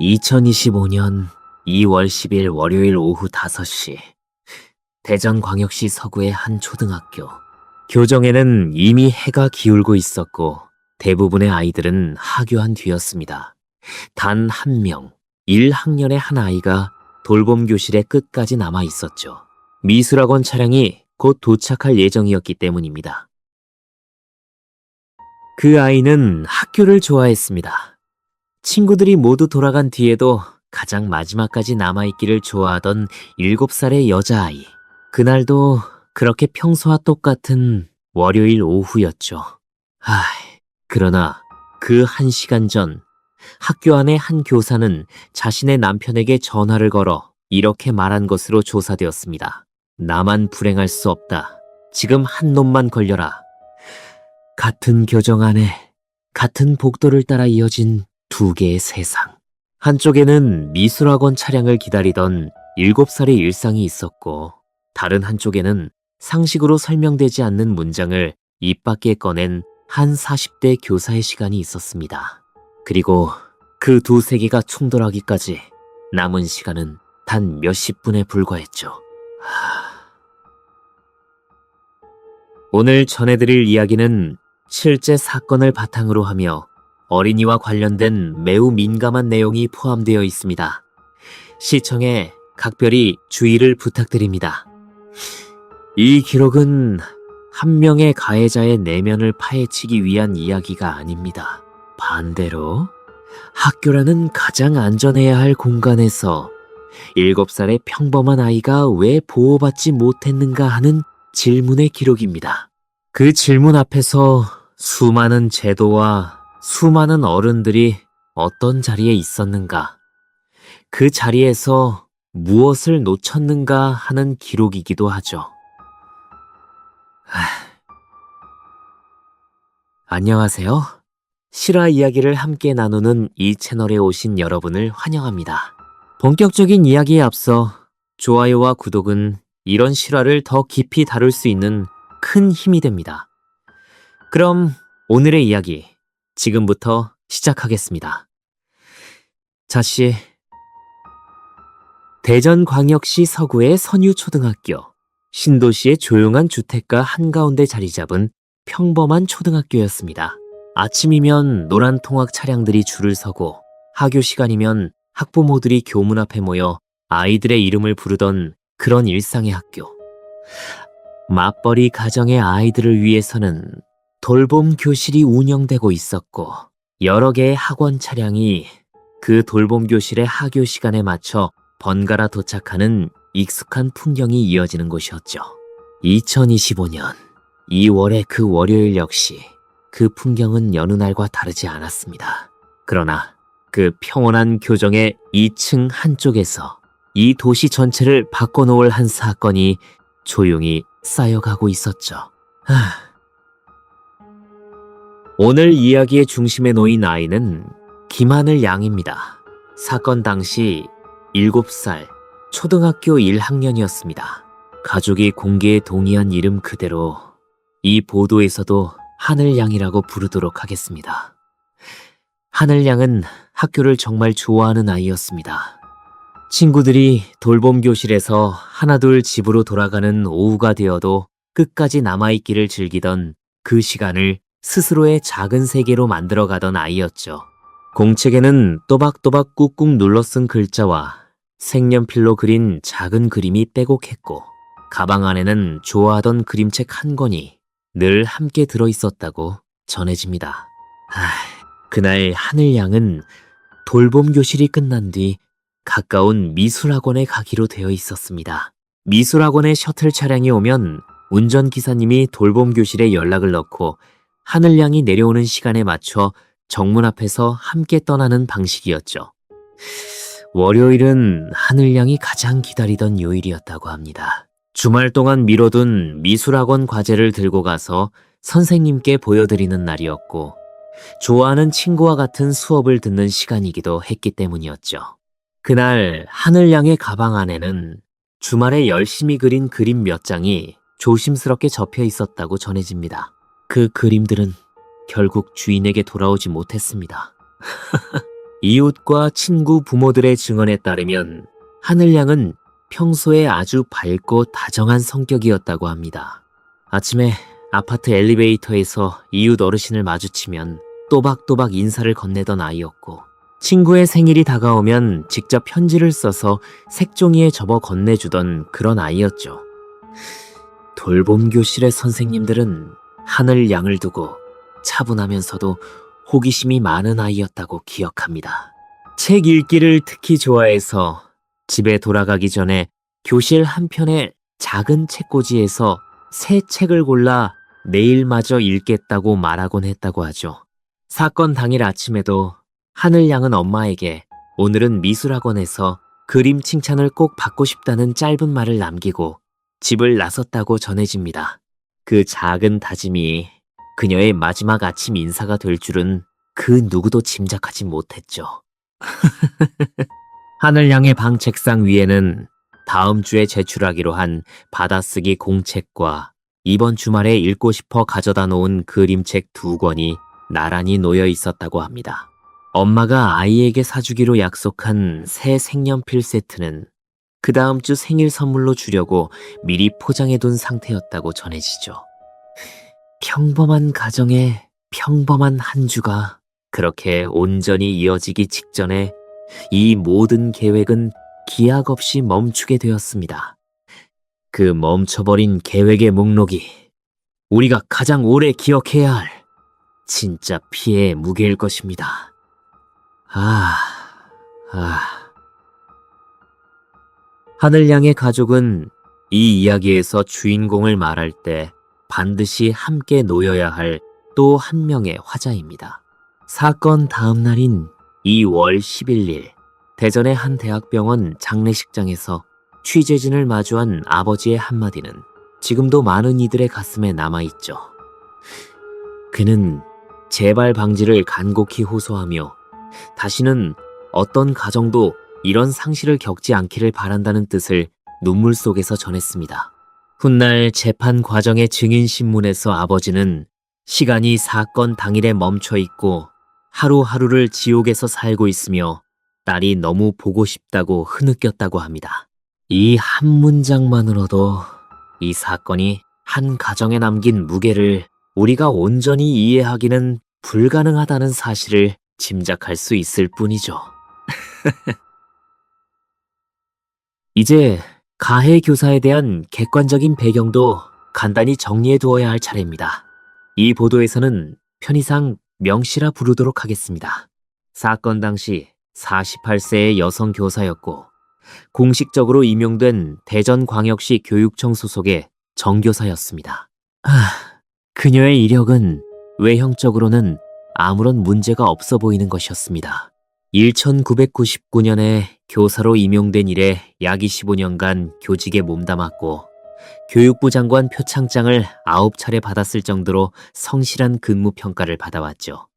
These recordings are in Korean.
2025년 2월 10일 월요일 오후 5시 대전광역시 서구의 한 초등학교. 교정에는 이미 해가 기울고 있었고 대부분의 아이들은 하교한 뒤였습니다. 단 한 명, 1학년의 한 아이가 돌봄 교실의 끝까지 남아 있었죠. 미술학원 차량이 곧 도착할 예정이었기 때문입니다. 그 아이는 학교를 좋아했습니다. 친구들이 모두 돌아간 뒤에도 가장 마지막까지 남아있기를 좋아하던 7살의 여자아이. 그날도 그렇게 평소와 똑같은 월요일 오후였죠. 그러나 그 1시간 전 학교 안의 한 교사는 자신의 남편에게 전화를 걸어 이렇게 말한 것으로 조사되었습니다. 나만 불행할 수 없다. 지금 한 놈만 걸려라. 같은 교정 안에 같은 복도를 따라 이어진 두 개의 세상. 한쪽에는 미술학원 차량을 기다리던 7살의 일상이 있었고 다른 한쪽에는 상식으로 설명되지 않는 문장을 입 밖에 꺼낸 한 40대 교사의 시간이 있었습니다. 그리고 그 두 세계가 충돌하기까지 남은 시간은 단 몇십 분에 불과했죠. 오늘 전해드릴 이야기는 실제 사건을 바탕으로 하며 어린이와 관련된 매우 민감한 내용이 포함되어 있습니다. 시청에 각별히 주의를 부탁드립니다. 이 기록은 한 명의 가해자의 내면을 파헤치기 위한 이야기가 아닙니다. 반대로 학교라는 가장 안전해야 할 공간에서 7살의 평범한 아이가 왜 보호받지 못했는가 하는 질문의 기록입니다. 그 질문 앞에서 수많은 제도와 수많은 어른들이 어떤 자리에 있었는가, 그 자리에서 무엇을 놓쳤는가 하는 기록이기도 하죠. 안녕하세요. 실화 이야기를 함께 나누는 이 채널에 오신 여러분을 환영합니다. 본격적인 이야기에 앞서 좋아요와 구독은 이런 실화를 더 깊이 다룰 수 있는 큰 힘이 됩니다. 그럼 오늘의 이야기 지금부터 시작하겠습니다. 자씨, 대전광역시 서구의 선유초등학교, 신도시의 조용한 주택가 한가운데 자리 잡은 평범한 초등학교였습니다. 아침이면 노란 통학 차량들이 줄을 서고 하교 시간이면 학부모들이 교문 앞에 모여 아이들의 이름을 부르던 그런 일상의 학교. 맞벌이 가정의 아이들을 위해서는 돌봄 교실이 운영되고 있었고 여러 개의 학원 차량이 그 돌봄 교실의 하교 시간에 맞춰 번갈아 도착하는 익숙한 풍경이 이어지는 곳이었죠. 2025년 2월의 그 월요일 역시 그 풍경은 여느 날과 다르지 않았습니다. 그러나 그 평온한 교정의 2층 한쪽에서 이 도시 전체를 바꿔놓을 한 사건이 조용히 쌓여가고 있었죠. 오늘 이야기의 중심에 놓인 아이는 김하늘 양입니다. 사건 당시 7살, 초등학교 1학년이었습니다. 가족이 공개에 동의한 이름 그대로 이 보도에서도 하늘 양이라고 부르도록 하겠습니다. 하늘 양은 학교를 정말 좋아하는 아이였습니다. 친구들이 돌봄 교실에서 하나둘 집으로 돌아가는 오후가 되어도 끝까지 남아있기를 즐기던 그 시간을 스스로의 작은 세계로 만들어가던 아이였죠. 공책에는 또박또박 꾹꾹 눌러 쓴 글자와 색연필로 그린 작은 그림이 빼곡했고 가방 안에는 좋아하던 그림책 한 권이 늘 함께 들어있었다고 전해집니다. 그날 하늘 양은 돌봄 교실이 끝난 뒤 가까운 미술학원에 가기로 되어 있었습니다. 미술학원에 셔틀 차량이 오면 운전기사님이 돌봄 교실에 연락을 넣고 하늘 양이 내려오는 시간에 맞춰 정문 앞에서 함께 떠나는 방식이었죠. 월요일은 하늘 양이 가장 기다리던 요일이었다고 합니다. 주말 동안 미뤄둔 미술학원 과제를 들고 가서 선생님께 보여드리는 날이었고 좋아하는 친구와 같은 수업을 듣는 시간이기도 했기 때문이었죠. 그날 하늘 양의 가방 안에는 주말에 열심히 그린 그림 몇 장이 조심스럽게 접혀 있었다고 전해집니다. 그 그림들은 결국 주인에게 돌아오지 못했습니다. 이웃과 친구 부모들의 증언에 따르면 하늘양은 평소에 아주 밝고 다정한 성격이었다고 합니다. 아침에 아파트 엘리베이터에서 이웃 어르신을 마주치면 또박또박 인사를 건네던 아이였고, 친구의 생일이 다가오면 직접 편지를 써서 색종이에 접어 건네주던 그런 아이였죠. 돌봄 교실의 선생님들은 하늘양을 두고 차분하면서도 호기심이 많은 아이였다고 기억합니다. 책 읽기를 특히 좋아해서 집에 돌아가기 전에 교실 한편의 작은 책꽂이에서 새 책을 골라 내일마저 읽겠다고 말하곤 했다고 하죠. 사건 당일 아침에도 하늘양은 엄마에게 오늘은 미술학원에서 그림 칭찬을 꼭 받고 싶다는 짧은 말을 남기고 집을 나섰다고 전해집니다. 그 작은 다짐이 그녀의 마지막 아침 인사가 될 줄은 그 누구도 짐작하지 못했죠. 하늘양의 방 책상 위에는 다음 주에 제출하기로 한 받아쓰기 공책과 이번 주말에 읽고 싶어 가져다 놓은 그림책 2권이 나란히 놓여 있었다고 합니다. 엄마가 아이에게 사주기로 약속한 새 색연필 세트는 그 다음 주 생일 선물로 주려고 미리 포장해둔 상태였다고 전해지죠. 평범한 가정에 평범한 한 주가 그렇게 온전히 이어지기 직전에 이 모든 계획은 기약 없이 멈추게 되었습니다. 그 멈춰버린 계획의 목록이 우리가 가장 오래 기억해야 할 진짜 피해의 무게일 것입니다. 하늘양의 가족은 이 이야기에서 주인공을 말할 때 반드시 함께 놓여야 할 또 한 명의 화자입니다. 사건 다음 날인 2월 11일, 대전의 한 대학병원 장례식장에서 취재진을 마주한 아버지의 한마디는 지금도 많은 이들의 가슴에 남아있죠. 그는 재발 방지를 간곡히 호소하며 다시는 어떤 가정도 이런 상실을 겪지 않기를 바란다는 뜻을 눈물 속에서 전했습니다. 훗날 재판 과정의 증인신문에서 아버지는 시간이 사건 당일에 멈춰 있고 하루하루를 지옥에서 살고 있으며 딸이 너무 보고 싶다고 흐느꼈다고 합니다. 이 한 문장만으로도 이 사건이 한 가정에 남긴 무게를 우리가 온전히 이해하기는 불가능하다는 사실을 짐작할 수 있을 뿐이죠. 이제 가해 교사에 대한 객관적인 배경도 간단히 정리해 두어야 할 차례입니다. 이 보도에서는 편의상 명씨라 부르도록 하겠습니다. 사건 당시 48세의 여성 교사였고 공식적으로 임용된 대전광역시 교육청 소속의 정교사였습니다. 그녀의 이력은 외형적으로는 아무런 문제가 없어 보이는 것이었습니다. 1999년에 교사로 임용된 이래 약 25년간 교직에 몸담았고 교육부 장관 표창장을 9차례 받았을 정도로 성실한 근무 평가를 받아왔죠.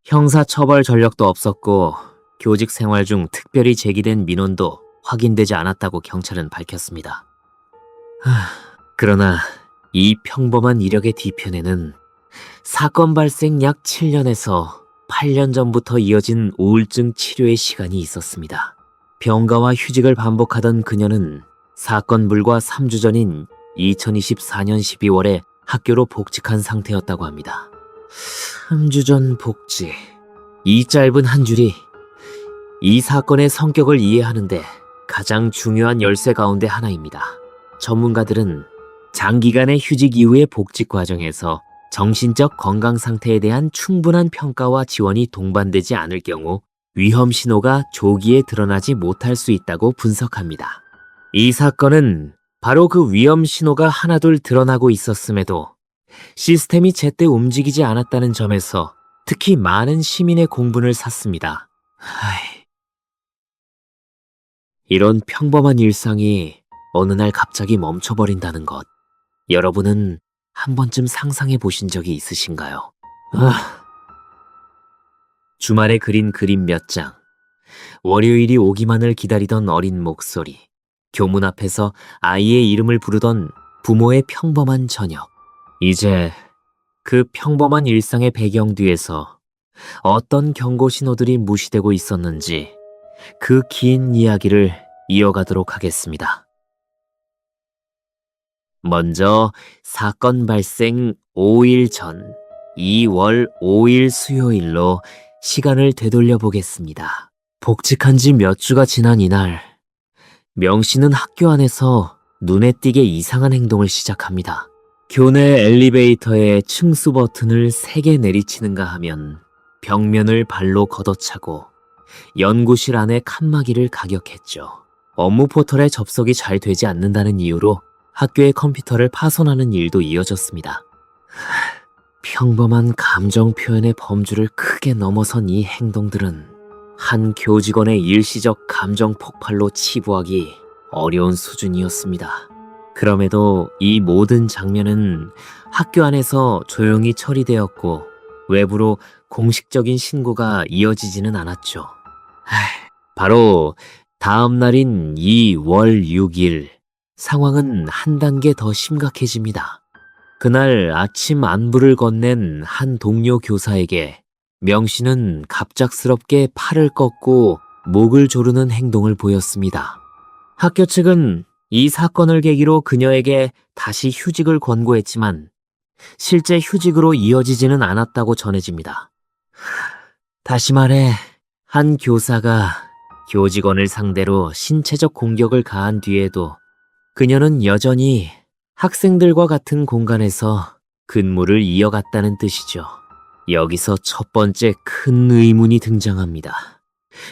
형사처벌 전력도 없었고 교직 생활 중 특별히 제기된 민원도 확인되지 않았다고 경찰은 밝혔습니다. 그러나 이 평범한 이력의 뒤편에는 사건 발생 약 7년에서 8년 전부터 이어진 우울증 치료의 시간이 있었습니다. 병가와 휴직을 반복하던 그녀는 사건 불과 3주 전인 2024년 12월에 학교로 복직한 상태였다고 합니다. 3주 전 복직. 이 짧은 한 줄이 이 사건의 성격을 이해하는데 가장 중요한 열쇠 가운데 하나입니다. 전문가들은 장기간의 휴직 이후의 복직 과정에서 정신적 건강 상태에 대한 충분한 평가와 지원이 동반되지 않을 경우 위험 신호가 조기에 드러나지 못할 수 있다고 분석합니다. 이 사건은 바로 그 위험 신호가 하나둘 드러나고 있었음에도 시스템이 제때 움직이지 않았다는 점에서 특히 많은 시민의 공분을 샀습니다. 이런 평범한 일상이 어느 날 갑자기 멈춰버린다는 것, 여러분은 한 번쯤 상상해 보신 적이 있으신가요? 주말에 그린 그림 몇 장, 월요일이 오기만을 기다리던 어린 목소리, 교문 앞에서 아이의 이름을 부르던 부모의 평범한 저녁. 이제 그 평범한 일상의 배경 뒤에서 어떤 경고 신호들이 무시되고 있었는지 그 긴 이야기를 이어가도록 하겠습니다. 먼저 사건 발생 5일 전 2월 5일 수요일로 시간을 되돌려 보겠습니다. 복직한 지 몇 주가 지난 이날, 명 씨는 학교 안에서 눈에 띄게 이상한 행동을 시작합니다. 교내 엘리베이터의 층수 버튼을 3개 내리치는가 하면 벽면을 발로 걷어차고 연구실 안에 칸막이를 가격했죠. 업무 포털에 접속이 잘 되지 않는다는 이유로 학교의 컴퓨터를 파손하는 일도 이어졌습니다. 평범한 감정 표현의 범주를 크게 넘어선 이 행동들은 한 교직원의 일시적 감정 폭발로 치부하기 어려운 수준이었습니다. 그럼에도 이 모든 장면은 학교 안에서 조용히 처리되었고 외부로 공식적인 신고가 이어지지는 않았죠. 바로 다음 날인 2월 6일, 상황은 한 단계 더 심각해집니다. 그날 아침 안부를 건넨 한 동료 교사에게 명 씨는 갑작스럽게 팔을 꺾고 목을 조르는 행동을 보였습니다. 학교 측은 이 사건을 계기로 그녀에게 다시 휴직을 권고했지만 실제 휴직으로 이어지지는 않았다고 전해집니다. 다시 말해, 한 교사가 교직원을 상대로 신체적 공격을 가한 뒤에도 그녀는 여전히 학생들과 같은 공간에서 근무를 이어갔다는 뜻이죠. 여기서 첫 번째 큰 의문이 등장합니다.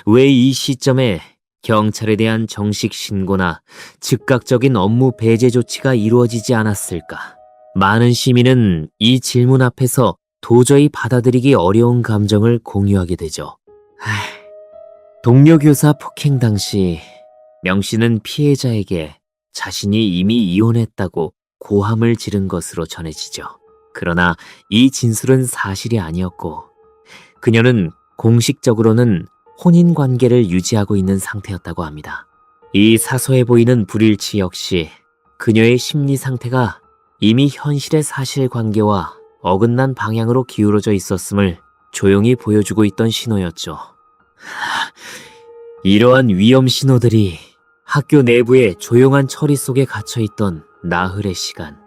왜 이 시점에 경찰에 대한 정식 신고나 즉각적인 업무 배제 조치가 이루어지지 않았을까? 많은 시민은 이 질문 앞에서 도저히 받아들이기 어려운 감정을 공유하게 되죠. 동료 교사 폭행 당시 명 씨는 피해자에게 자신이 이미 이혼했다고 고함을 지른 것으로 전해지죠. 그러나 이 진술은 사실이 아니었고 그녀는 공식적으로는 혼인 관계를 유지하고 있는 상태였다고 합니다. 이 사소해 보이는 불일치 역시 그녀의 심리 상태가 이미 현실의 사실관계와 어긋난 방향으로 기울어져 있었음을 조용히 보여주고 있던 신호였죠. 이러한 위험 신호들이 학교 내부의 조용한 처리 속에 갇혀있던 나흘의 시간.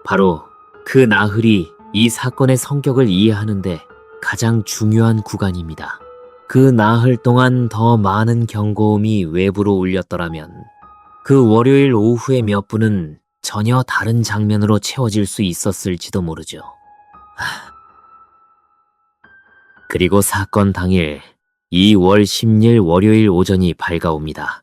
바로 그 나흘이 이 사건의 성격을 이해하는데 가장 중요한 구간입니다. 그 나흘 동안 더 많은 경고음이 외부로 울렸더라면 그 월요일 오후의 몇 분은 전혀 다른 장면으로 채워질 수 있었을지도 모르죠. 그리고 사건 당일 2월 10일 월요일 오전이 밝아옵니다.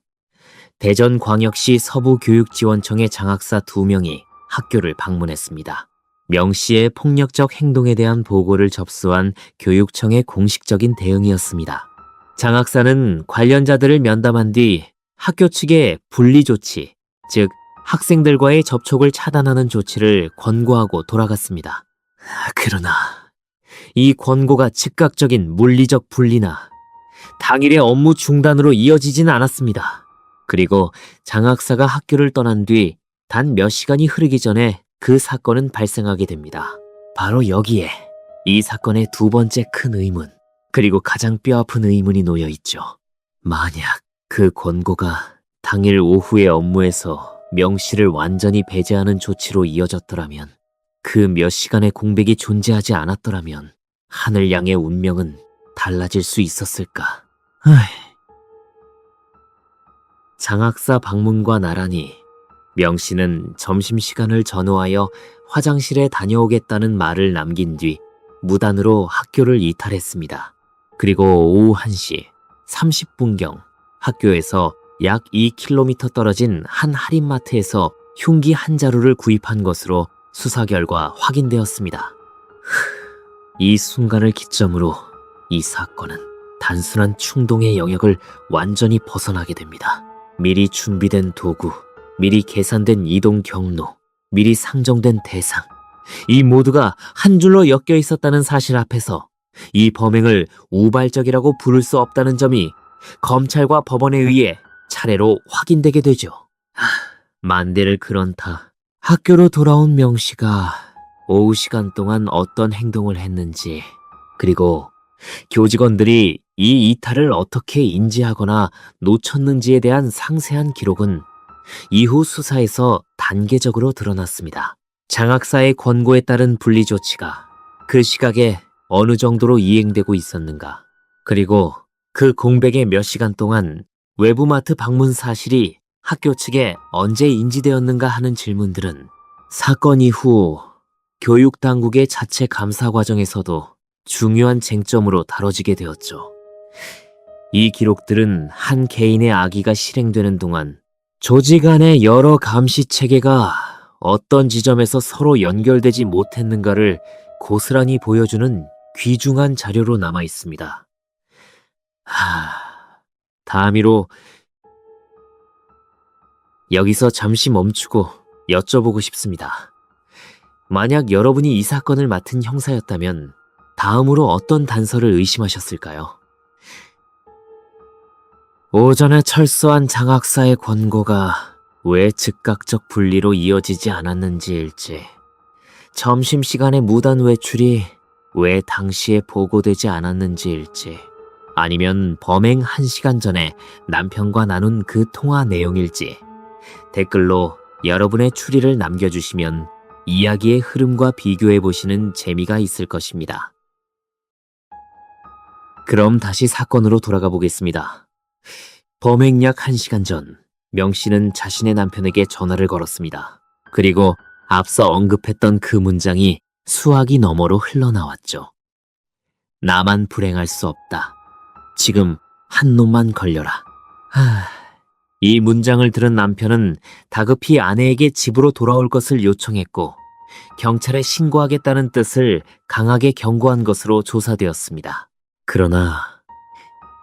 대전광역시 서부교육지원청의 장학사 2명이 학교를 방문했습니다. 명 씨의 폭력적 행동에 대한 보고를 접수한 교육청의 공식적인 대응이었습니다. 장학사는 관련자들을 면담한 뒤 학교 측에 분리 조치, 즉 학생들과의 접촉을 차단하는 조치를 권고하고 돌아갔습니다. 그러나 이 권고가 즉각적인 물리적 분리나 당일의 업무 중단으로 이어지진 않았습니다. 그리고 장학사가 학교를 떠난 뒤 단 몇 시간이 흐르기 전에 그 사건은 발생하게 됩니다. 바로 여기에 이 사건의 두 번째 큰 의문, 그리고 가장 뼈아픈 의문이 놓여 있죠. 만약 그 권고가 당일 오후의 업무에서 명 씨를 완전히 배제하는 조치로 이어졌더라면, 그 몇 시간의 공백이 존재하지 않았더라면 하늘 양의 운명은 달라질 수 있었을까? 장학사 방문과 나란히 명 씨는 점심시간을 전후하여 화장실에 다녀오겠다는 말을 남긴 뒤 무단으로 학교를 이탈했습니다. 그리고 오후 1시 30분경 학교에서 약 2km 떨어진 한 할인마트에서 흉기 한 자루를 구입한 것으로 수사 결과 확인되었습니다. 이 순간을 기점으로 이 사건은 단순한 충동의 영역을 완전히 벗어나게 됩니다. 미리 준비된 도구, 미리 계산된 이동 경로, 미리 상정된 대상, 이 모두가 한 줄로 엮여 있었다는 사실 앞에서 이 범행을 우발적이라고 부를 수 없다는 점이 검찰과 법원에 의해 차례로 확인되게 되죠. 만대를 그런타 학교로 돌아온 명 씨가 오후 시간 동안 어떤 행동을 했는지 그리고 교직원들이 이 이탈을 어떻게 인지하거나 놓쳤는지에 대한 상세한 기록은 이후 수사에서 단계적으로 드러났습니다. 장학사의 권고에 따른 분리 조치가 그 시각에 어느 정도로 이행되고 있었는가, 그리고 그 공백의 몇 시간 동안 외부마트 방문 사실이 학교 측에 언제 인지되었는가 하는 질문들은 사건 이후 교육당국의 자체 감사 과정에서도 중요한 쟁점으로 다뤄지게 되었죠. 이 기록들은 한 개인의 악의가 실행되는 동안 조직 안의 여러 감시 체계가 어떤 지점에서 서로 연결되지 못했는가를 고스란히 보여주는 귀중한 자료로 남아 있습니다. 다음으로 여기서 잠시 멈추고 여쭤보고 싶습니다. 만약 여러분이 이 사건을 맡은 형사였다면 다음으로 어떤 단서를 의심하셨을까요? 오전에 철수한 장학사의 권고가 왜 즉각적 분리로 이어지지 않았는지일지, 점심시간에 무단 외출이 왜 당시에 보고되지 않았는지일지, 아니면 범행 1시간 전에 남편과 나눈 그 통화 내용일지, 댓글로 여러분의 추리를 남겨주시면 이야기의 흐름과 비교해보시는 재미가 있을 것입니다. 그럼 다시 사건으로 돌아가 보겠습니다. 범행 약 1시간 전, 명 씨는 자신의 남편에게 전화를 걸었습니다. 그리고 앞서 언급했던 그 문장이 수화기 너머로 흘러나왔죠. 나만 불행할 수 없다. 지금 한 놈만 걸려라. 이 문장을 들은 남편은 다급히 아내에게 집으로 돌아올 것을 요청했고 경찰에 신고하겠다는 뜻을 강하게 경고한 것으로 조사되었습니다. 그러나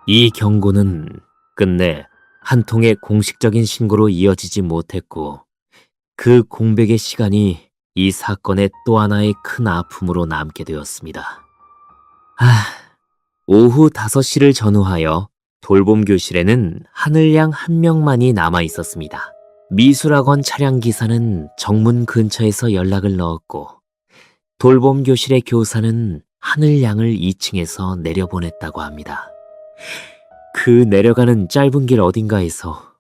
이 경고는 끝내 한 통의 공식적인 신고로 이어지지 못했고 그 공백의 시간이 이 사건의 또 하나의 큰 아픔으로 남게 되었습니다. 오후 5시를 전후하여 돌봄 교실에는 하늘양 한 명만이 남아 있었습니다. 미술학원 차량 기사는 정문 근처에서 연락을 넣었고 돌봄 교실의 교사는 하늘양을 2층에서 내려보냈다고 합니다. 그 내려가는 짧은 길 어딘가에서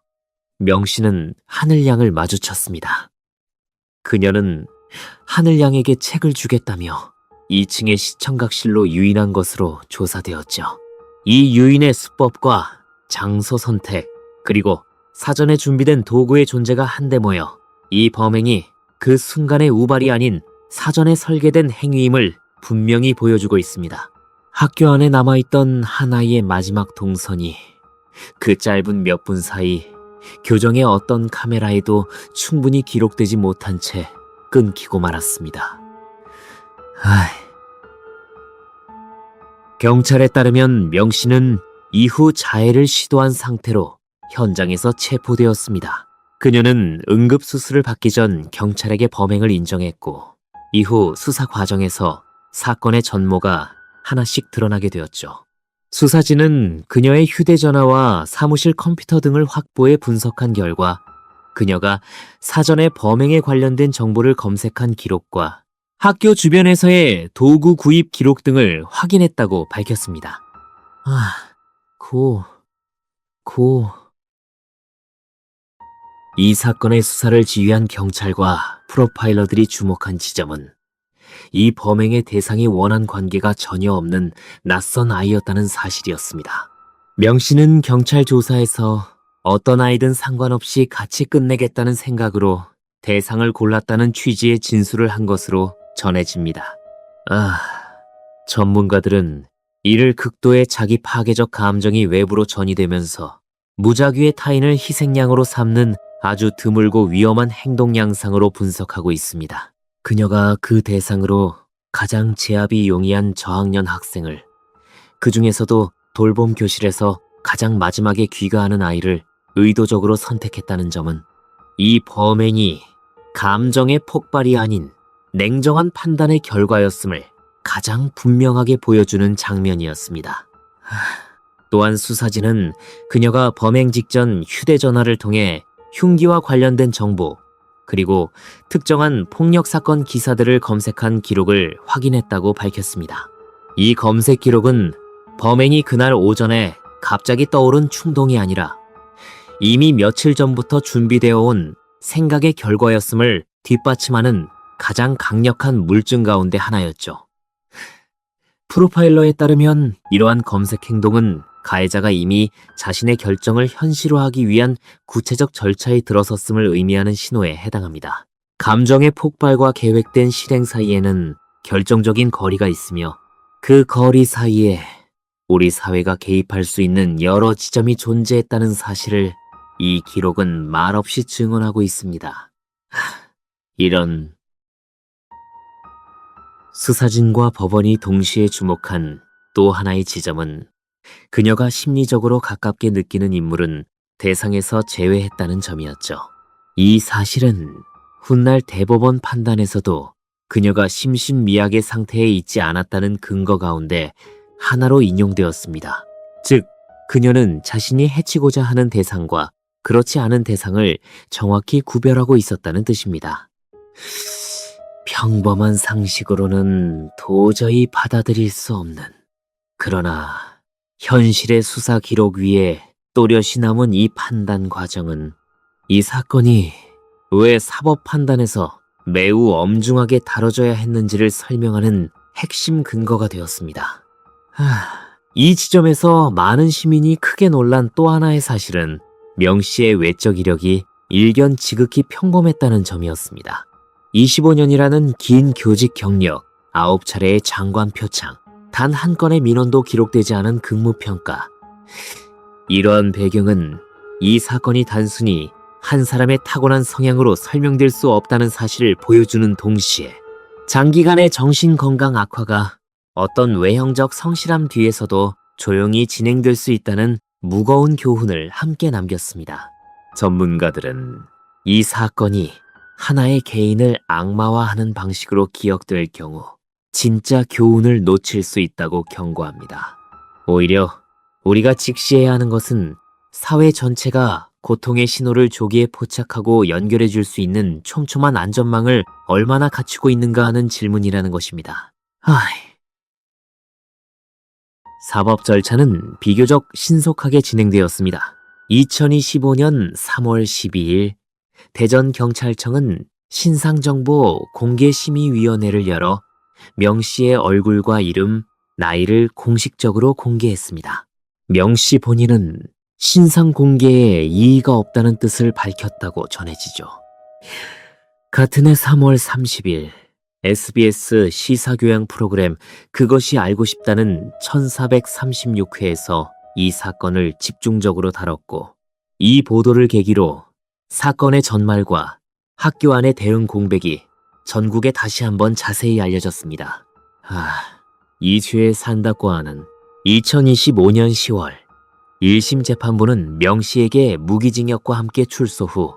명 씨는 하늘양을 마주쳤습니다. 그녀는 하늘양에게 책을 주겠다며 2층의 시청각실로 유인한 것으로 조사되었죠. 이 유인의 수법과 장소 선택, 그리고 사전에 준비된 도구의 존재가 한데 모여 이 범행이 그 순간의 우발이 아닌 사전에 설계된 행위임을 분명히 보여주고 있습니다. 학교 안에 남아있던 한 아이의 마지막 동선이 그 짧은 몇 분 사이 교정의 어떤 카메라에도 충분히 기록되지 못한 채 끊기고 말았습니다. 경찰에 따르면 명 씨는 이후 자해를 시도한 상태로 현장에서 체포되었습니다. 그녀는 응급수술을 받기 전 경찰에게 범행을 인정했고 이후 수사 과정에서 사건의 전모가 하나씩 드러나게 되었죠. 수사진은 그녀의 휴대전화와 사무실 컴퓨터 등을 확보해 분석한 결과 그녀가 사전에 범행에 관련된 정보를 검색한 기록과 학교 주변에서의 도구 구입 기록 등을 확인했다고 밝혔습니다. 이 사건의 수사를 지휘한 경찰과 프로파일러들이 주목한 지점은 이 범행의 대상이 원한 관계가 전혀 없는 낯선 아이였다는 사실이었습니다. 명 씨는 경찰 조사에서 어떤 아이든 상관없이 같이 끝내겠다는 생각으로 대상을 골랐다는 취지의 진술을 한 것으로 전해집니다. 전문가들은 이를 극도의 자기 파괴적 감정이 외부로 전이되면서 무작위의 타인을 희생양으로 삼는 아주 드물고 위험한 행동 양상으로 분석하고 있습니다. 그녀가 그 대상으로 가장 제압이 용이한 저학년 학생을, 그 중에서도 돌봄 교실에서 가장 마지막에 귀가하는 아이를 의도적으로 선택했다는 점은 이 범행이 감정의 폭발이 아닌 냉정한 판단의 결과였음을 가장 분명하게 보여주는 장면이었습니다. 또한 수사진은 그녀가 범행 직전 휴대전화를 통해 흉기와 관련된 정보, 그리고 특정한 폭력사건 기사들을 검색한 기록을 확인했다고 밝혔습니다. 이 검색 기록은 범행이 그날 오전에 갑자기 떠오른 충동이 아니라 이미 며칠 전부터 준비되어 온 생각의 결과였음을 뒷받침하는 가장 강력한 물증 가운데 하나였죠. 프로파일러에 따르면 이러한 검색 행동은 가해자가 이미 자신의 결정을 현실화하기 위한 구체적 절차에 들어섰음을 의미하는 신호에 해당합니다. 감정의 폭발과 계획된 실행 사이에는 결정적인 거리가 있으며 그 거리 사이에 우리 사회가 개입할 수 있는 여러 지점이 존재했다는 사실을 이 기록은 말없이 증언하고 있습니다. 이런 수사진과 법원이 동시에 주목한 또 하나의 지점은 그녀가 심리적으로 가깝게 느끼는 인물은 대상에서 제외했다는 점이었죠. 이 사실은 훗날 대법원 판단에서도 그녀가 심신미약의 상태에 있지 않았다는 근거 가운데 하나로 인용되었습니다. 즉, 그녀는 자신이 해치고자 하는 대상과 그렇지 않은 대상을 정확히 구별하고 있었다는 뜻입니다. 평범한 상식으로는 도저히 받아들일 수 없는, 그러나 현실의 수사 기록 위에 또렷이 남은 이 판단 과정은 이 사건이 왜 사법 판단에서 매우 엄중하게 다뤄져야 했는지를 설명하는 핵심 근거가 되었습니다. 이 지점에서 많은 시민이 크게 놀란 또 하나의 사실은 명 씨의 외적 이력이 일견 지극히 평범했다는 점이었습니다. 25년이라는 긴 교직 경력, 9차례의 장관 표창, 단 한 건의 민원도 기록되지 않은 근무평가. 이러한 배경은 이 사건이 단순히 한 사람의 타고난 성향으로 설명될 수 없다는 사실을 보여주는 동시에 장기간의 정신건강 악화가 어떤 외형적 성실함 뒤에서도 조용히 진행될 수 있다는 무거운 교훈을 함께 남겼습니다. 전문가들은 이 사건이 하나의 개인을 악마화하는 방식으로 기억될 경우 진짜 교훈을 놓칠 수 있다고 경고합니다. 오히려 우리가 직시해야 하는 것은 사회 전체가 고통의 신호를 조기에 포착하고 연결해 줄 수 있는 촘촘한 안전망을 얼마나 갖추고 있는가 하는 질문이라는 것입니다. 사법 절차는 비교적 신속하게 진행되었습니다. 2025년 3월 12일 대전경찰청은 신상정보 공개심의위원회를 열어 명 씨의 얼굴과 이름, 나이를 공식적으로 공개했습니다. 명 씨 본인은 신상 공개에 이의가 없다는 뜻을 밝혔다고 전해지죠. 같은 해 3월 30일 SBS 시사교양 프로그램 그것이 알고 싶다는 1436회에서 이 사건을 집중적으로 다뤘고, 이 보도를 계기로 사건의 전말과 학교 안의 대응 공백이 전국에 다시 한번 자세히 알려졌습니다. 이 죄의 산다과는 2025년 10월 1심 재판부는 명 씨에게 무기징역과 함께 출소 후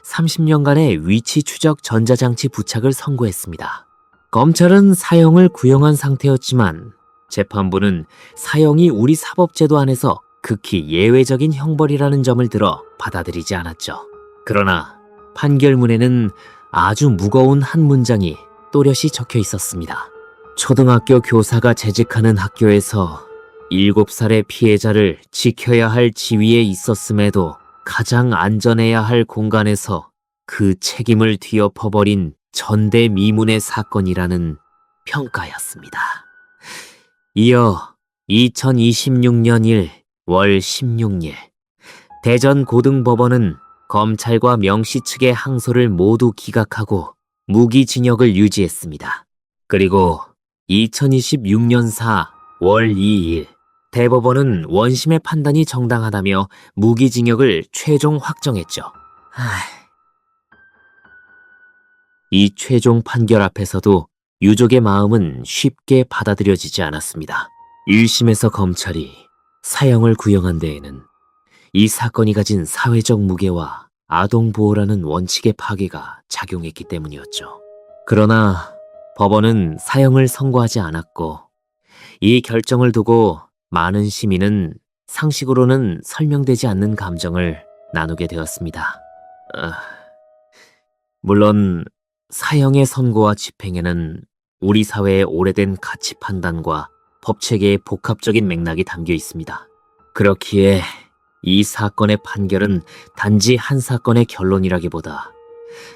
30년간의 위치 추적 전자장치 부착을 선고했습니다. 검찰은 사형을 구형한 상태였지만 재판부는 사형이 우리 사법제도 안에서 극히 예외적인 형벌이라는 점을 들어 받아들이지 않았죠. 그러나 판결문에는 아주 무거운 한 문장이 또렷이 적혀 있었습니다. 초등학교 교사가 재직하는 학교에서 7살의 피해자를 지켜야 할 지위에 있었음에도 가장 안전해야 할 공간에서 그 책임을 뒤엎어버린 전대미문의 사건이라는 평가였습니다. 이어 2026년 1월 16일 대전고등법원은 검찰과 명 씨 측의 항소를 모두 기각하고 무기징역을 유지했습니다. 그리고 2026년 4월 2일 대법원은 원심의 판단이 정당하다며 무기징역을 최종 확정했죠. 이 최종 판결 앞에서도 유족의 마음은 쉽게 받아들여지지 않았습니다. 1심에서 검찰이 사형을 구형한 데에는 이 사건이 가진 사회적 무게와 아동보호라는 원칙의 파괴가 작용했기 때문이었죠. 그러나 법원은 사형을 선고하지 않았고, 이 결정을 두고 많은 시민은 상식으로는 설명되지 않는 감정을 나누게 되었습니다. 물론 사형의 선고와 집행에는 우리 사회의 오래된 가치 판단과 법체계의 복합적인 맥락이 담겨 있습니다. 그렇기에 이 사건의 판결은 단지 한 사건의 결론이라기보다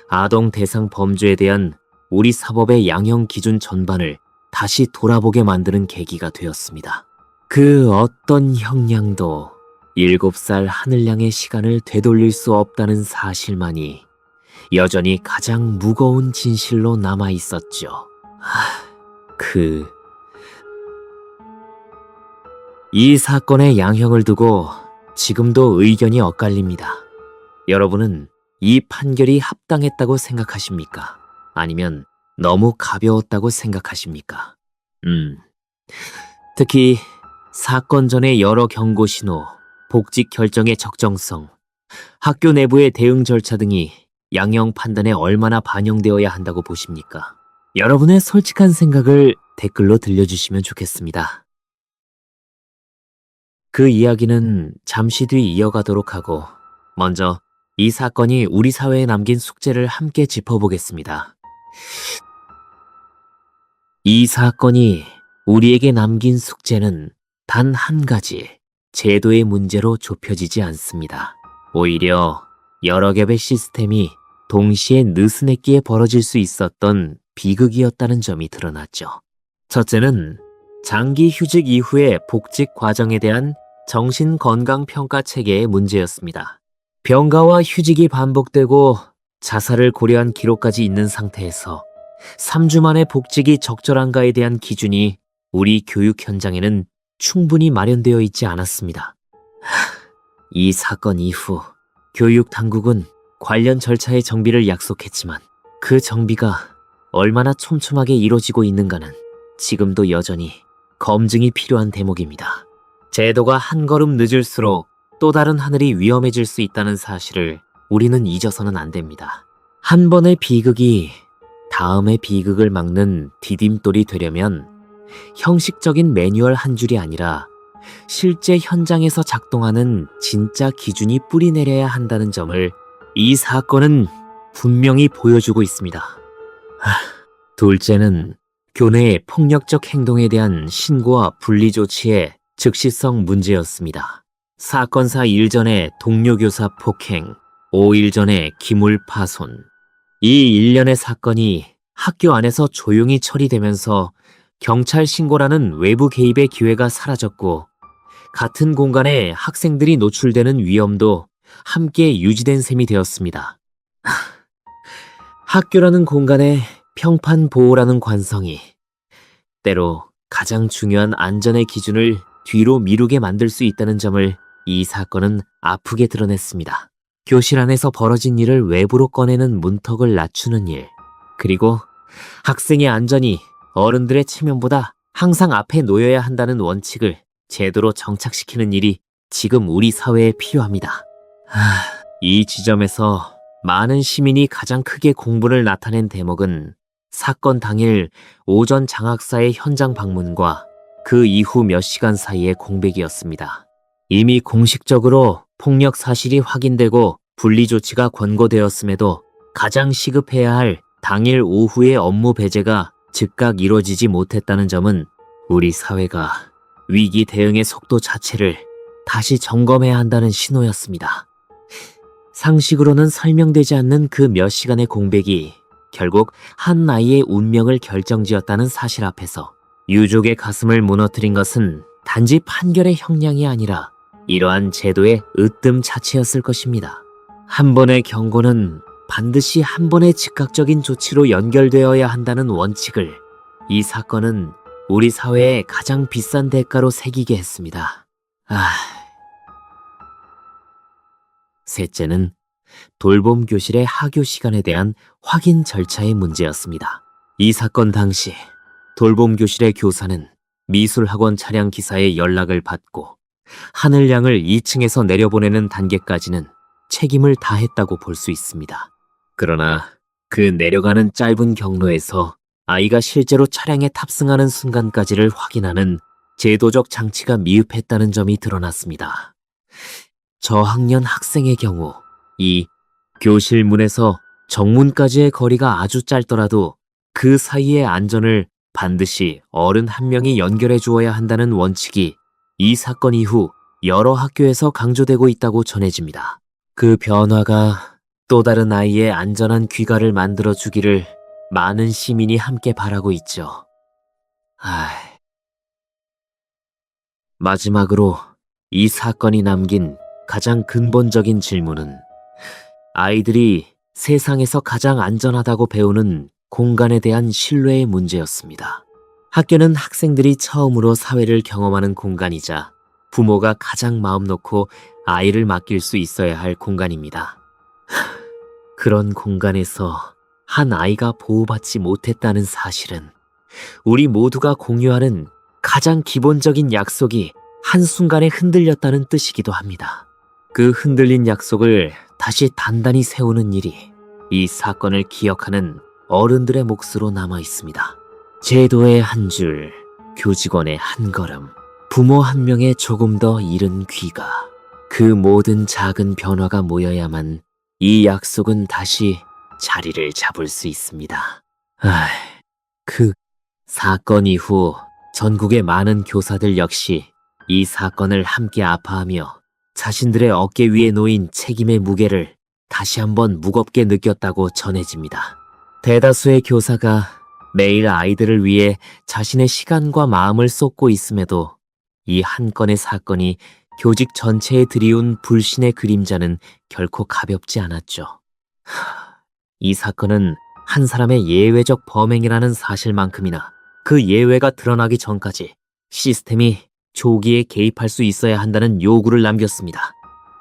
아동 대상 범죄에 대한 우리 사법의 양형 기준 전반을 다시 돌아보게 만드는 계기가 되었습니다. 그 어떤 형량도 7살 하늘양의 시간을 되돌릴 수 없다는 사실만이 여전히 가장 무거운 진실로 남아 있었죠. 이 사건의 양형을 두고 지금도 의견이 엇갈립니다. 여러분은 이 판결이 합당했다고 생각하십니까? 아니면 너무 가벼웠다고 생각하십니까? 특히 사건 전의 여러 경고 신호, 복직 결정의 적정성, 학교 내부의 대응 절차 등이 양형 판단에 얼마나 반영되어야 한다고 보십니까? 여러분의 솔직한 생각을 댓글로 들려주시면 좋겠습니다. 그 이야기는 잠시 뒤 이어가도록 하고 먼저 이 사건이 우리 사회에 남긴 숙제를 함께 짚어보겠습니다. 이 사건이 우리에게 남긴 숙제는 단 한 가지, 제도의 문제로 좁혀지지 않습니다. 오히려 여러 겹의 시스템이 동시에 느스내기에 벌어질 수 있었던 비극이었다는 점이 드러났죠. 첫째는 장기 휴직 이후의 복직 과정에 대한 정신건강평가 체계의 문제였습니다. 병가와 휴직이 반복되고 자살을 고려한 기록까지 있는 상태에서 3주 만에 복직이 적절한가에 대한 기준이 우리 교육 현장에는 충분히 마련되어 있지 않았습니다. 이 사건 이후 교육 당국은 관련 절차의 정비를 약속했지만 그 정비가 얼마나 촘촘하게 이루어지고 있는가는 지금도 여전히 검증이 필요한 대목입니다. 제도가 한 걸음 늦을수록 또 다른 하늘이 위험해질 수 있다는 사실을 우리는 잊어서는 안 됩니다. 한 번의 비극이 다음의 비극을 막는 디딤돌이 되려면 형식적인 매뉴얼 한 줄이 아니라 실제 현장에서 작동하는 진짜 기준이 뿌리내려야 한다는 점을 이 사건은 분명히 보여주고 있습니다. 둘째는 교내의 폭력적 행동에 대한 신고와 분리 조치의 즉시성 문제였습니다. 사건 4일 전에 동료 교사 폭행, 5일 전에 기물 파손. 이 일련의 사건이 학교 안에서 조용히 처리되면서 경찰 신고라는 외부 개입의 기회가 사라졌고 같은 공간에 학생들이 노출되는 위험도 함께 유지된 셈이 되었습니다. 학교라는 공간에 평판 보호라는 관성이 때로 가장 중요한 안전의 기준을 뒤로 미루게 만들 수 있다는 점을 이 사건은 아프게 드러냈습니다. 교실 안에서 벌어진 일을 외부로 꺼내는 문턱을 낮추는 일, 그리고 학생의 안전이 어른들의 체면보다 항상 앞에 놓여야 한다는 원칙을 제대로 정착시키는 일이 지금 우리 사회에 필요합니다. 이 지점에서 많은 시민이 가장 크게 공분을 나타낸 대목은 사건 당일 오전 장학사의 현장 방문과 그 이후 몇 시간 사이의 공백이었습니다. 이미 공식적으로 폭력 사실이 확인되고 분리 조치가 권고되었음에도 가장 시급해야 할 당일 오후의 업무 배제가 즉각 이루어지지 못했다는 점은 우리 사회가 위기 대응의 속도 자체를 다시 점검해야 한다는 신호였습니다. 상식으로는 설명되지 않는 그 몇 시간의 공백이 결국 한 아이의 운명을 결정지었다는 사실 앞에서 유족의 가슴을 무너뜨린 것은 단지 판결의 형량이 아니라 이러한 제도의 으뜸 자체였을 것입니다. 한 번의 경고는 반드시 한 번의 즉각적인 조치로 연결되어야 한다는 원칙을 이 사건은 우리 사회의 가장 비싼 대가로 새기게 했습니다. 셋째는 돌봄 교실의 하교 시간에 대한 확인 절차의 문제였습니다. 이 사건 당시 돌봄 교실의 교사는 미술학원 차량 기사의 연락을 받고 하늘양을 2층에서 내려보내는 단계까지는 책임을 다했다고 볼 수 있습니다. 그러나 그 내려가는 짧은 경로에서 아이가 실제로 차량에 탑승하는 순간까지를 확인하는 제도적 장치가 미흡했다는 점이 드러났습니다. 저학년 학생의 경우 이 교실 문에서 정문까지의 거리가 아주 짧더라도 그 사이의 안전을 반드시 어른 한 명이 연결해 주어야 한다는 원칙이 이 사건 이후 여러 학교에서 강조되고 있다고 전해집니다. 그 변화가 또 다른 아이의 안전한 귀가를 만들어 주기를 많은 시민이 함께 바라고 있죠. 마지막으로 이 사건이 남긴 가장 근본적인 질문은 아이들이 세상에서 가장 안전하다고 배우는 공간에 대한 신뢰의 문제였습니다. 학교는 학생들이 처음으로 사회를 경험하는 공간이자 부모가 가장 마음 놓고 아이를 맡길 수 있어야 할 공간입니다. 그런 공간에서 한 아이가 보호받지 못했다는 사실은 우리 모두가 공유하는 가장 기본적인 약속이 한순간에 흔들렸다는 뜻이기도 합니다. 그 흔들린 약속을 다시 단단히 세우는 일이 이 사건을 기억하는 어른들의 몫으로 남아 있습니다. 제도의 한 줄, 교직원의 한 걸음, 부모 한 명의 조금 더 이른 귀가, 그 모든 작은 변화가 모여야만 이 약속은 다시 자리를 잡을 수 있습니다. 그 사건 이후 전국의 많은 교사들 역시 이 사건을 함께 아파하며 자신들의 어깨 위에 놓인 책임의 무게를 다시 한번 무겁게 느꼈다고 전해집니다. 대다수의 교사가 매일 아이들을 위해 자신의 시간과 마음을 쏟고 있음에도 이 한 건의 사건이 교직 전체에 들이운 불신의 그림자는 결코 가볍지 않았죠. 이 사건은 한 사람의 예외적 범행이라는 사실만큼이나 그 예외가 드러나기 전까지 시스템이 조기에 개입할 수 있어야 한다는 요구를 남겼습니다.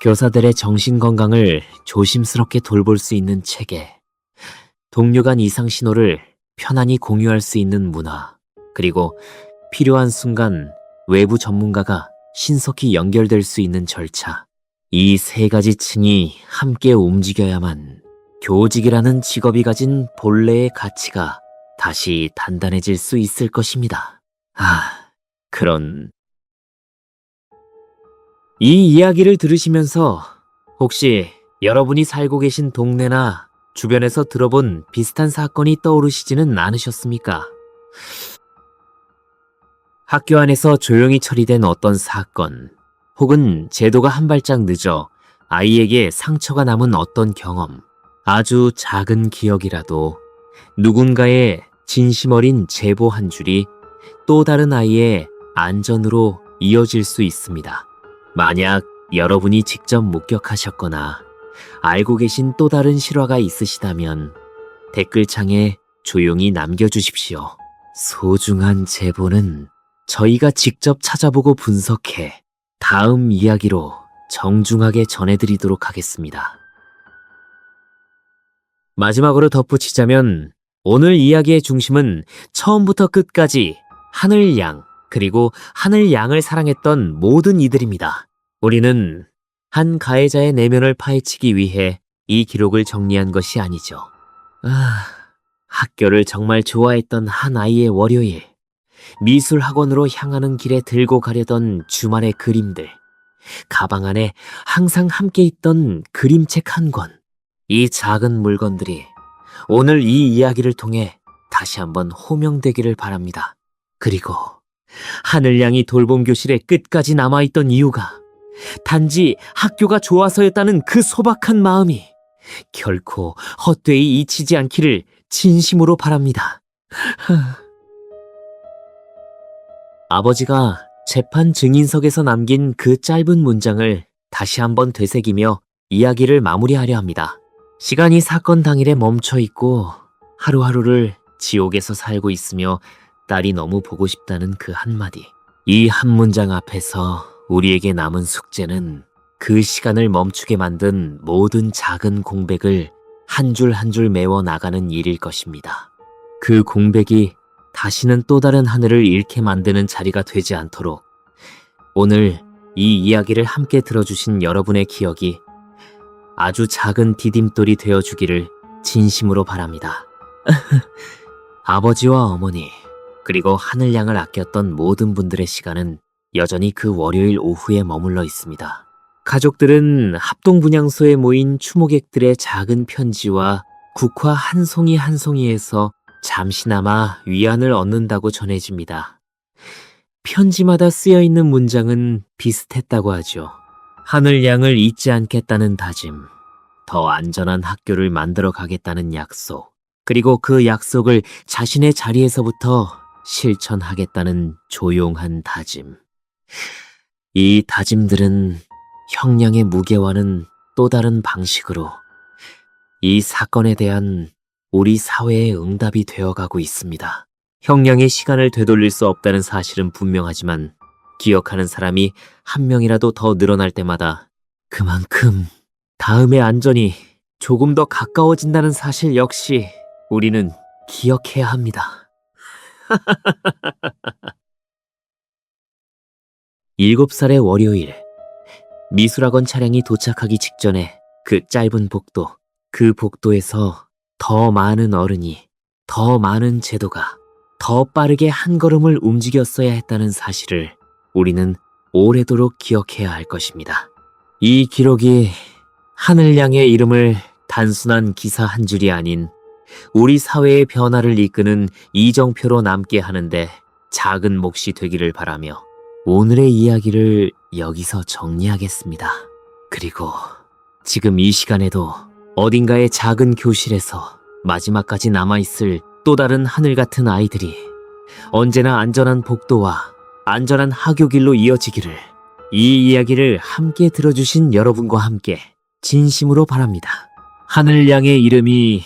교사들의 정신건강을 조심스럽게 돌볼 수 있는 체계, 동료 간 이상 신호를 편안히 공유할 수 있는 문화, 그리고 필요한 순간 외부 전문가가 신속히 연결될 수 있는 절차. 이 세 가지 층이 함께 움직여야만 교직이라는 직업이 가진 본래의 가치가 다시 단단해질 수 있을 것입니다. 이 이야기를 들으시면서 혹시 여러분이 살고 계신 동네나 주변에서 들어본 비슷한 사건이 떠오르시지는 않으셨습니까? 학교 안에서 조용히 처리된 어떤 사건, 혹은 제도가 한 발짝 늦어 아이에게 상처가 남은 어떤 경험, 아주 작은 기억이라도 누군가의 진심 어린 제보 한 줄이 또 다른 아이의 안전으로 이어질 수 있습니다. 만약 여러분이 직접 목격하셨거나 알고 계신 또 다른 실화가 있으시다면 댓글창에 조용히 남겨주십시오. 소중한 제보는 저희가 직접 찾아보고 분석해 다음 이야기로 정중하게 전해드리도록 하겠습니다. 마지막으로 덧붙이자면 오늘 이야기의 중심은 처음부터 끝까지 하늘 양, 그리고 하늘 양을 사랑했던 모든 이들입니다. 우리는 한 가해자의 내면을 파헤치기 위해 이 기록을 정리한 것이 아니죠. 학교를 정말 좋아했던 한 아이의 월요일, 미술 학원으로 향하는 길에 들고 가려던 주말의 그림들, 가방 안에 항상 함께 있던 그림책 한 권, 이 작은 물건들이 오늘 이 이야기를 통해 다시 한번 호명되기를 바랍니다. 그리고 하늘양이 돌봄 교실에 끝까지 남아있던 이유가 단지 학교가 좋아서였다는 그 소박한 마음이 결코 헛되이 잊히지 않기를 진심으로 바랍니다. 아버지가 재판 증인석에서 남긴 그 짧은 문장을 다시 한번 되새기며 이야기를 마무리하려 합니다. 시간이 사건 당일에 멈춰 있고 하루하루를 지옥에서 살고 있으며 딸이 너무 보고 싶다는 그 한마디. 이 한 문장 앞에서 우리에게 남은 숙제는 그 시간을 멈추게 만든 모든 작은 공백을 한 줄 한 줄 메워 나가는 일일 것입니다. 그 공백이 다시는 또 다른 하늘을 잃게 만드는 자리가 되지 않도록 오늘 이 이야기를 함께 들어주신 여러분의 기억이 아주 작은 디딤돌이 되어주기를 진심으로 바랍니다. 아버지와 어머니, 그리고 하늘양을 아꼈던 모든 분들의 시간은 여전히 그 월요일 오후에 머물러 있습니다. 가족들은 합동분향소에 모인 추모객들의 작은 편지와 국화 한 송이 한 송이에서 잠시나마 위안을 얻는다고 전해집니다. 편지마다 쓰여 있는 문장은 비슷했다고 하죠. 하늘 양을 잊지 않겠다는 다짐, 더 안전한 학교를 만들어 가겠다는 약속, 그리고 그 약속을 자신의 자리에서부터 실천하겠다는 조용한 다짐. 이 다짐들은 형량의 무게와는 또 다른 방식으로 이 사건에 대한 우리 사회의 응답이 되어가고 있습니다. 형량의 시간을 되돌릴 수 없다는 사실은 분명하지만 기억하는 사람이 한 명이라도 더 늘어날 때마다 그만큼 다음의 안전이 조금 더 가까워진다는 사실 역시 우리는 기억해야 합니다. 7살의 월요일, 미술학원 차량이 도착하기 직전에 그 짧은 복도, 그 복도에서 더 많은 어른이, 더 많은 제도가 더 빠르게 한 걸음을 움직였어야 했다는 사실을 우리는 오래도록 기억해야 할 것입니다. 이 기록이 하늘 양의 이름을 단순한 기사 한 줄이 아닌 우리 사회의 변화를 이끄는 이정표로 남게 하는데 작은 몫이 되기를 바라며 오늘의 이야기를 여기서 정리하겠습니다. 그리고 지금 이 시간에도 어딘가의 작은 교실에서 마지막까지 남아있을 또 다른 하늘 같은 아이들이 언제나 안전한 복도와 안전한 하교길로 이어지기를 이 이야기를 함께 들어주신 여러분과 함께 진심으로 바랍니다. 하늘 양의 이름이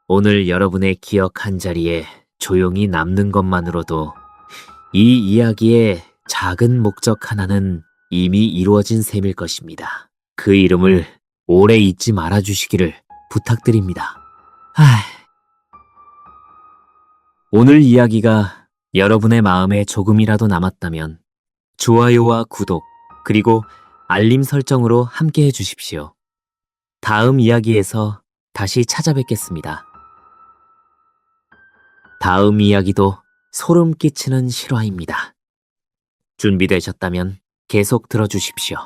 오늘 여러분의 기억 한 자리에 조용히 남는 것만으로도 이 이야기의 작은 목적 하나는 이미 이루어진 셈일 것입니다. 그 이름을 오래 잊지 말아주시기를 부탁드립니다. 오늘 이야기가 여러분의 마음에 조금이라도 남았다면 좋아요와 구독, 그리고 알림 설정으로 함께 해주십시오. 다음 이야기에서 다시 찾아뵙겠습니다. 다음 이야기도 소름 끼치는 실화입니다. 준비되셨다면 계속 들어주십시오.